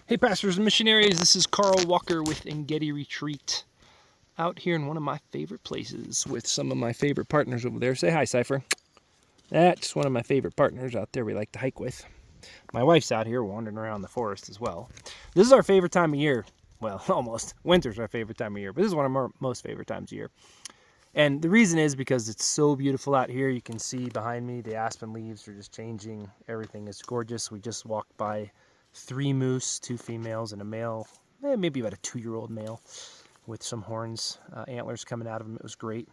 Hey pastors and missionaries, this is Carl Walker with Gedi Retreat, out here in one of my favorite places with some of my favorite partners over there. Say hi, Cypher. That's one of my favorite partners out there we like to hike with. My wife's out here wandering around the forest as well. This is our favorite time of year. Well, almost. Winter's our favorite time of year, but this is one of our most favorite times of year. And the reason is because it's so beautiful out here. You can see behind me the aspen leaves are just changing. Everything is gorgeous. We just walked by 3 moose, 2 females and a male, maybe about a 2-year-old male with some horns, antlers coming out of him. It was great.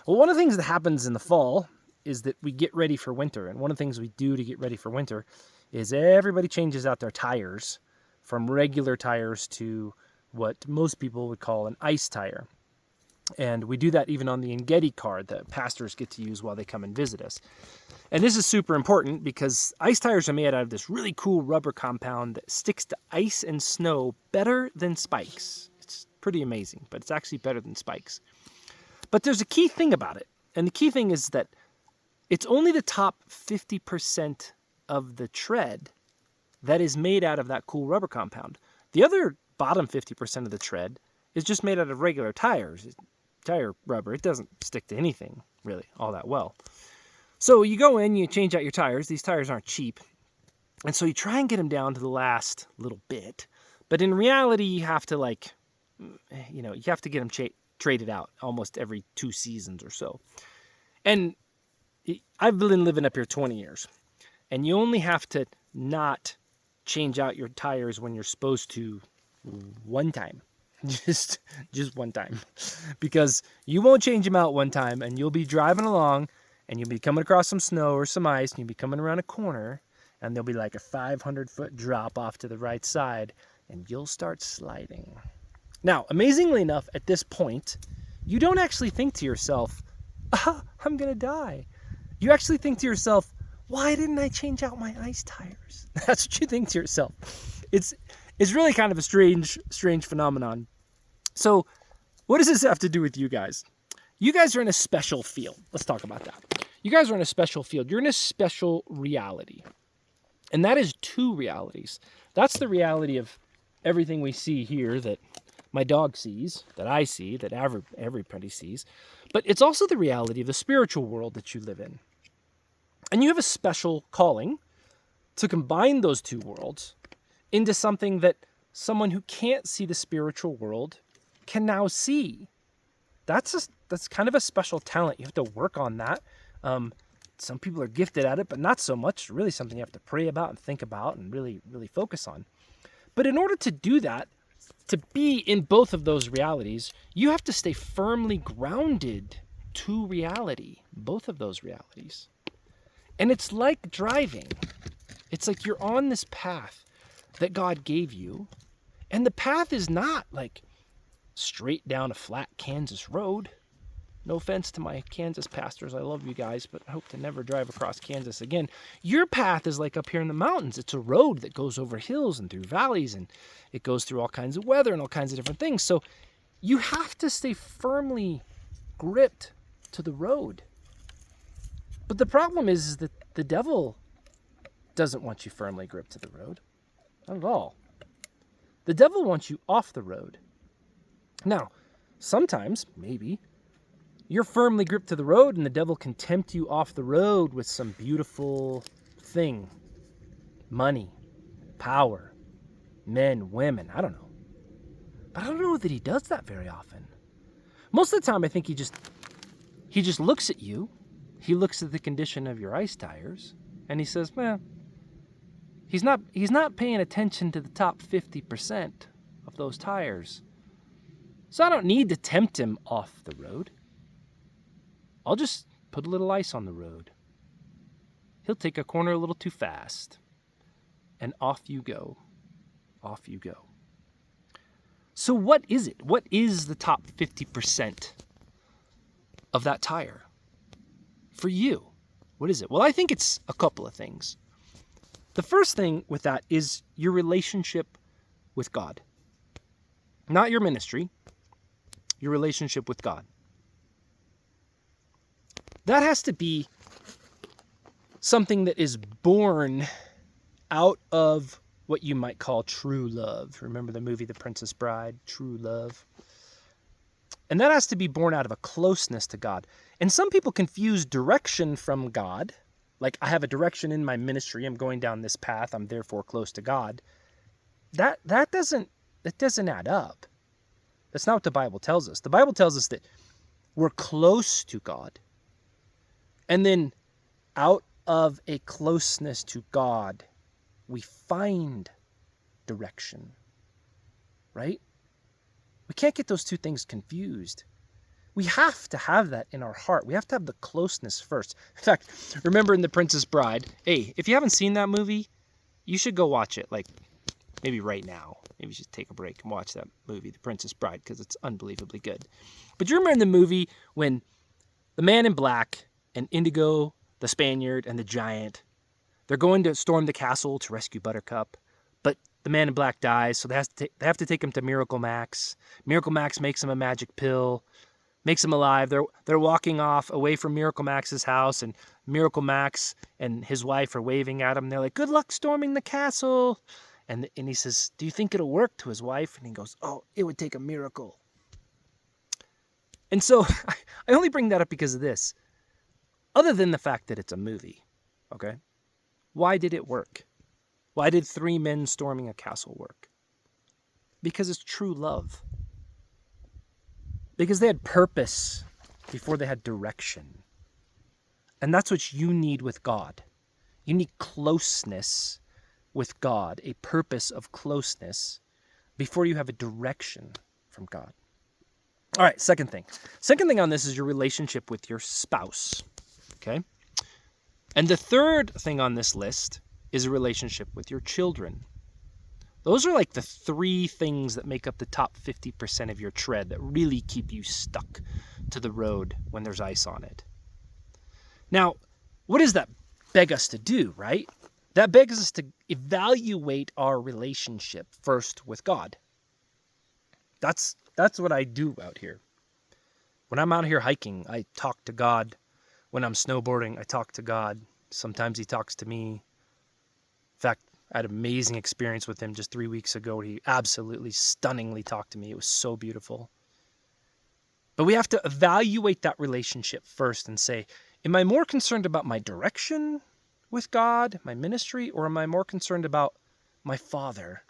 Well, one of the things that happens in the fall is that we get ready for winter. And one of the things we do to get ready for winter is everybody changes out their tires from regular tires to what most people would call an ice tire. And we do that even on the Gedi card that pastors get to use while they come and visit us. And this is super important because ice tires are made out of this really cool rubber compound that sticks to ice and snow better than spikes. It's pretty amazing, but it's actually better than spikes. But there's a key thing about it. And the key thing is that it's only the top 50% of the tread that is made out of that cool rubber compound. The other bottom 50% of the tread is just made out of regular tires. Tire rubber, it doesn't stick to anything really all that well. So you go in, you change out your tires. These tires aren't cheap. And so you try and get them down to the last little bit. But in reality, you have to you have to get them traded out almost every 2 seasons or so. And I've been living up here 20 years. And you only have to not change out your tires when you're supposed to one time. Just one time, because you won't change them out one time and you'll be driving along and you'll be coming across some snow or some ice and you'll be coming around a corner and there'll be like a 500-foot drop off to the right side and you'll start sliding. Now, amazingly enough, at this point, you don't actually think to yourself, I'm going to die. You actually think to yourself, why didn't I change out my ice tires? That's what you think to yourself. It's really kind of a strange phenomenon. So what does this have to do with you guys? You guys are in a special field. Let's talk about that. You guys are in a special field. You're in a special reality. And that is 2 realities. That's the reality of everything we see here that my dog sees, that I see, that everybody sees. But it's also the reality of the spiritual world that you live in. And you have a special calling to combine those 2 worlds into something that someone who can't see the spiritual world can now see. That's kind of a special talent. You have to work on that. Some people are gifted at it, but not so much. It's really something you have to pray about and think about and really, really focus on. But in order to do that, to be in both of those realities, you have to stay firmly grounded to reality, both of those realities. And it's like driving. It's like you're on this path that God gave you, and the path is not like straight down a flat Kansas road. No offense to my Kansas pastors. I love you guys, but I hope to never drive across Kansas again. Your path is like up here in the mountains. It's a road that goes over hills and through valleys, and it goes through all kinds of weather and all kinds of different things. So you have to stay firmly gripped to the road. But the problem is that the devil doesn't want you firmly gripped to the road. Not at all. The devil wants you off the road. Now, sometimes, maybe, you're firmly gripped to the road and the devil can tempt you off the road with some beautiful thing. Money, power, men, women, I don't know. But I don't know that he does that very often. Most of the time, I think he just looks at you. He looks at the condition of your ice tires and he says, well, he's not paying attention to the top 50% of those tires. So I don't need to tempt him off the road. I'll just put a little ice on the road. He'll take a corner a little too fast. And off you go. Off you go. So what is it? What is the top 50% of that tire? For you, what is it? Well, I think it's a couple of things. The first thing with that is your relationship with God. Not your ministry, your relationship with God. That has to be something that is born out of what you might call true love. Remember the movie The Princess Bride, True Love? And that has to be born out of a closeness to God. And some people confuse direction from God. Like, I have a direction in my ministry. I'm going down this path. I'm therefore close to God. That doesn't add up. That's not what the Bible tells us. The Bible tells us that we're close to God. And then out of a closeness to God, we find direction. Right? We can't get those two things confused. We have to have that in our heart. We have to have the closeness first. In fact, remember in The Princess Bride, hey, if you haven't seen that movie, you should go watch it. Like, maybe right now. Maybe you should take a break and watch that movie, The Princess Bride, because it's unbelievably good. But you remember in the movie when the man in black and Indigo, the Spaniard, and the giant, they're going to storm the castle to rescue Buttercup, but the man in black dies, so they have to take him to Miracle Max. Miracle Max makes him a magic pill, makes him alive. They're walking off away from Miracle Max's house, and Miracle Max and his wife are waving at him. They're like, "Good luck storming the castle." And he says, "Do you think it'll work?" to his wife. And he goes, "Oh, it would take a miracle." And so I only bring that up because of this. Other than the fact that it's a movie, okay? Why did it work? Why did three men storming a castle work? Because it's true love. Because they had purpose before they had direction. And that's what you need with God. You need closeness with God, a purpose of closeness, before you have a direction from God. All right, second thing. Second thing on this is your relationship with your spouse, okay? And the third thing on this list is a relationship with your children. Those are like the three things that make up the top 50% of your tread that really keep you stuck to the road when there's ice on it. Now, what does that beg us to do, right? That begs us to evaluate our relationship first with God. That's what I do out here. When I'm out here hiking, I talk to God. When I'm snowboarding, I talk to God. Sometimes he talks to me. In fact, I had an amazing experience with him just 3 weeks ago. He absolutely stunningly talked to me. It was so beautiful. But we have to evaluate that relationship first and say, am I more concerned about my direction with God, my ministry, or am I more concerned about my Father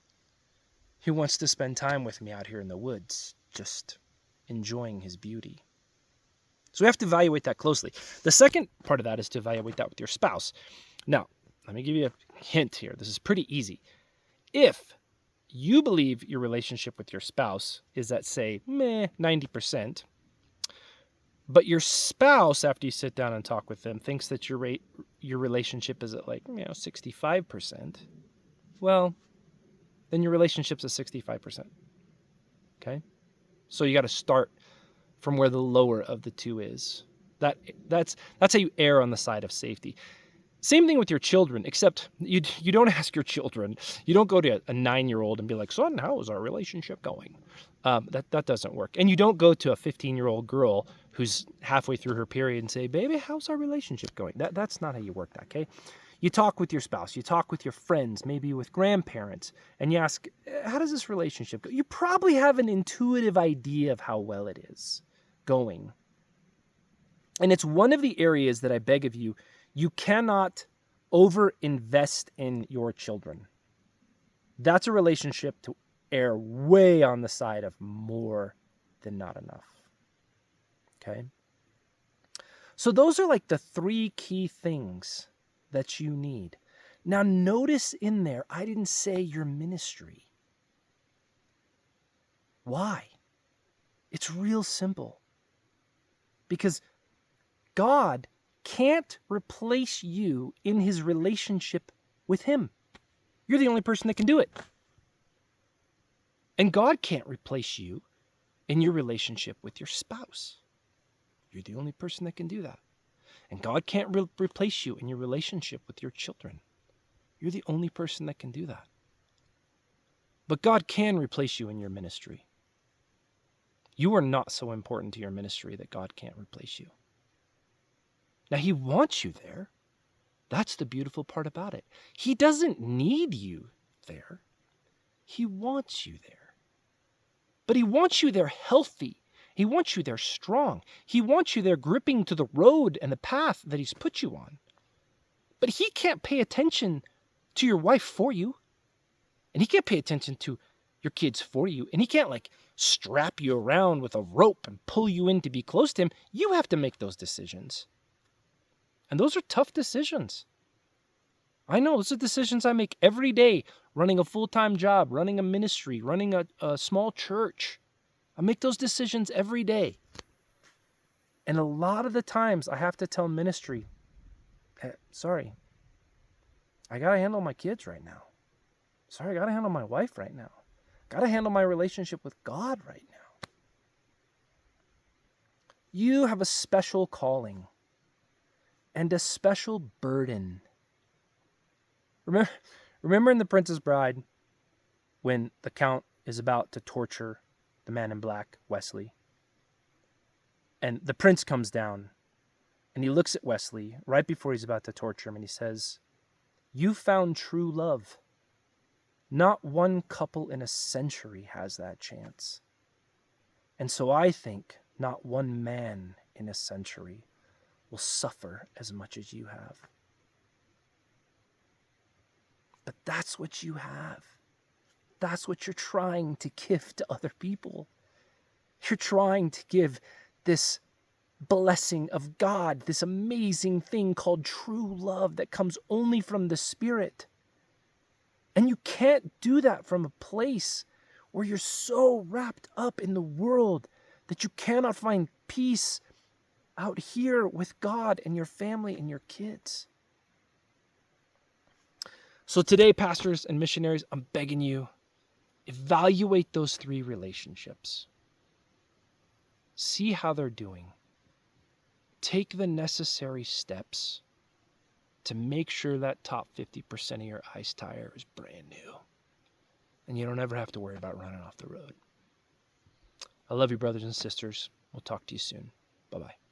who wants to spend time with me out here in the woods, just enjoying his beauty? So we have to evaluate that closely. The second part of that is to evaluate that with your spouse. Now, let me give you a hint here. This is pretty easy. If you believe your relationship with your spouse is at, say, 90%, but your spouse, after you sit down and talk with them, thinks that your relationship is at 65%, well, then your relationship's at 65%. Okay? So you got to start from where the lower of the two is. That's how you err on the side of safety. Same thing with your children, except you don't ask your children. You don't go to a 9-year-old and be like, "Son, how is our relationship going?" That doesn't work. And you don't go to a 15-year-old girl who's halfway through her period and say, "Baby, how's our relationship going?" That's not how you work that, okay? You talk with your spouse. You talk with your friends, maybe with grandparents, and you ask, "How does this relationship go?" You probably have an intuitive idea of how well it is going. And it's one of the areas that I beg of you, you cannot over-invest in your children. That's a relationship to err way on the side of more than not enough. Okay? So those are like the three key things that you need. Now notice in there, I didn't say your ministry. Why? It's real simple. Because God can't replace you in his relationship with him. You're the only person that can do it. And God can't replace you in your relationship with your spouse. You're the only person that can do that. And God can't replace you in your relationship with your children. You're the only person that can do that. But God can replace you in your ministry. You are not so important to your ministry that God can't replace you. Now, he wants you there. That's the beautiful part about it. He doesn't need you there. He wants you there. But he wants you there healthy. He wants you there strong. He wants you there gripping to the road and the path that he's put you on. But he can't pay attention to your wife for you. And he can't pay attention to your kids for you. And he can't strap you around with a rope and pull you in to be close to him. You have to make those decisions. And those are tough decisions. I know those are decisions I make every day, running a full-time job, running a ministry, running a small church. I make those decisions every day. And a lot of the times I have to tell ministry, sorry, I got to handle my kids right now. Sorry, I got to handle my wife right now. Got to handle my relationship with God right now. You have a special calling and a special burden. Remember in The Princess Bride when the Count is about to torture the man in black, Wesley? And the prince comes down and he looks at Wesley right before he's about to torture him and he says, "You found true love. Not one couple in a century has that chance. And so I think not one man in a century will suffer as much as you have." But that's what you have. That's what you're trying to give to other people. You're trying to give this blessing of God, this amazing thing called true love that comes only from the Spirit. And you can't do that from a place where you're so wrapped up in the world that you cannot find peace out here with God and your family and your kids. So today, pastors and missionaries, I'm begging you, evaluate those 3 relationships. See how they're doing. Take the necessary steps to make sure that top 50% of your ice tire is brand new. And you don't ever have to worry about running off the road. I love you, brothers and sisters. We'll talk to you soon. Bye-bye.